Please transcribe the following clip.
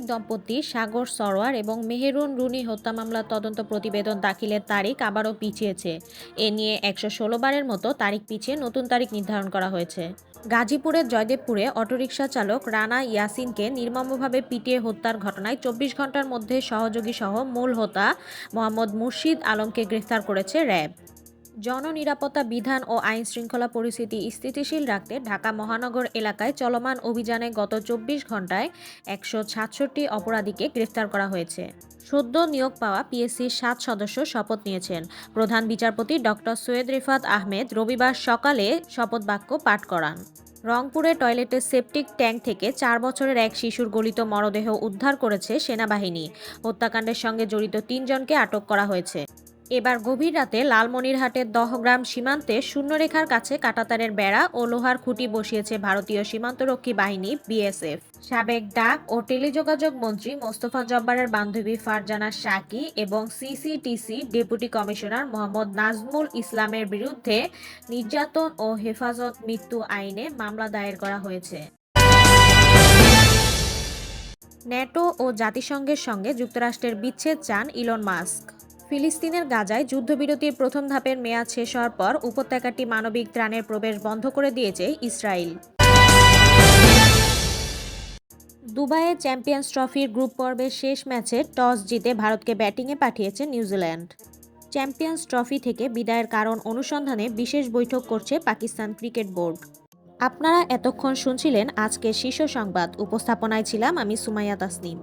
সাংবাদিক দম্পতি সাগর সরোয়ার এবং মেহেরুন রুনি হত্যা মামলার তদন্ত প্রতিবেদন দাখিলের তারিখ আবারও পিছিয়েছে। এ নিয়ে ১১৬ বারের মতো তারিখ পিছিয়ে নতুন তারিখ নির্ধারণ করা হয়েছে। গাজীপুরের জয়দেবপুরে অটোরিকশা চালক রানা ইয়াসিনকে নির্মমভাবে পিটিয়ে হত্যার ঘটনায় ২৪ ঘন্টার মধ্যে সহযোগী সহ মূল হোতা মোহাম্মদ মুর্শিদ আলমকে গ্রেফতার করেছে র্যাব। জননিরাপত্তা বিধান ও আইন শৃঙ্খলা পরিস্থিতি স্থিতিশীল রাখতে ঢাকা মহানগর এলাকায় চলমান অভিযানে গত ২৪ ঘন্টায় ১৬৭ অপরাধীকে গ্রেফতার করা হয়েছে। সদ্য নিয়োগ পাওয়া পিএসসির ৭ সদস্য শপথ নিয়েছেন। প্রধান বিচারপতি ডক্টর সৈয়দ রিফাত আহমেদ রবিবার সকালে শপথ বাক্য পাঠ করান। রংপুরে টয়লেটের সেপটিক ট্যাঙ্ক থেকে ৪ বছরের এক শিশুর গলিত মরদেহ উদ্ধার করেছে সেনাবাহিনী। হত্যাকাণ্ডের সঙ্গে জড়িত ৩ জনকে আটক করা হয়েছে। এবার গভীর রাতে লালমনিরহাটের দহগ্রাম সীমান্তে শূন্যরেখার কাছে কাঁটাতারের বেড়া ও লোহার খুঁটি বসিয়েছে ভারতীয় সীমান্তরক্ষী বাহিনী বিএসএফ। সাবেক ডাক ও টেলিযোগাযোগ মন্ত্রী মোস্তফা জব্বারের বান্ধবী ফারজানা শাকি এবং CCTC deputy commissioner Mohammad Nazmul ইসলামের বিরুদ্ধে নির্যাতন ও হেফাজত মৃত্যু আইনে মামলা দায়ের করা হয়েছে। ন্যাটো ও জাতিসংঘের সঙ্গে যুক্তরাষ্ট্রের বিচ্ছেদ চান ইলন মাস্ক। ফিলিস্তিনের গাজায় যুদ্ধবিরতির প্রথম ধাপের মেয়াদ শেষ হওয়ার পর উপত্যকাটি মানবিক ত্রাণের প্রবেশ বন্ধ করে দিয়েছে ইসরায়েল। দুবাইয়ে চ্যাম্পিয়ন্স ট্রফির গ্রুপ পর্বের শেষ ম্যাচে টস জিতে ভারতকে ব্যাটিংয়ে পাঠিয়েছে নিউজিল্যান্ড। চ্যাম্পিয়ন্স ট্রফি থেকে বিদায়ের কারণ অনুসন্ধানে বিশেষ বৈঠক করছে পাকিস্তান ক্রিকেট বোর্ড। আপনারা এতক্ষণ শুনছিলেন আজকের শীর্ষ সংবাদ। উপস্থাপনায় ছিলাম আমি সুমাইয়া তাসনিম।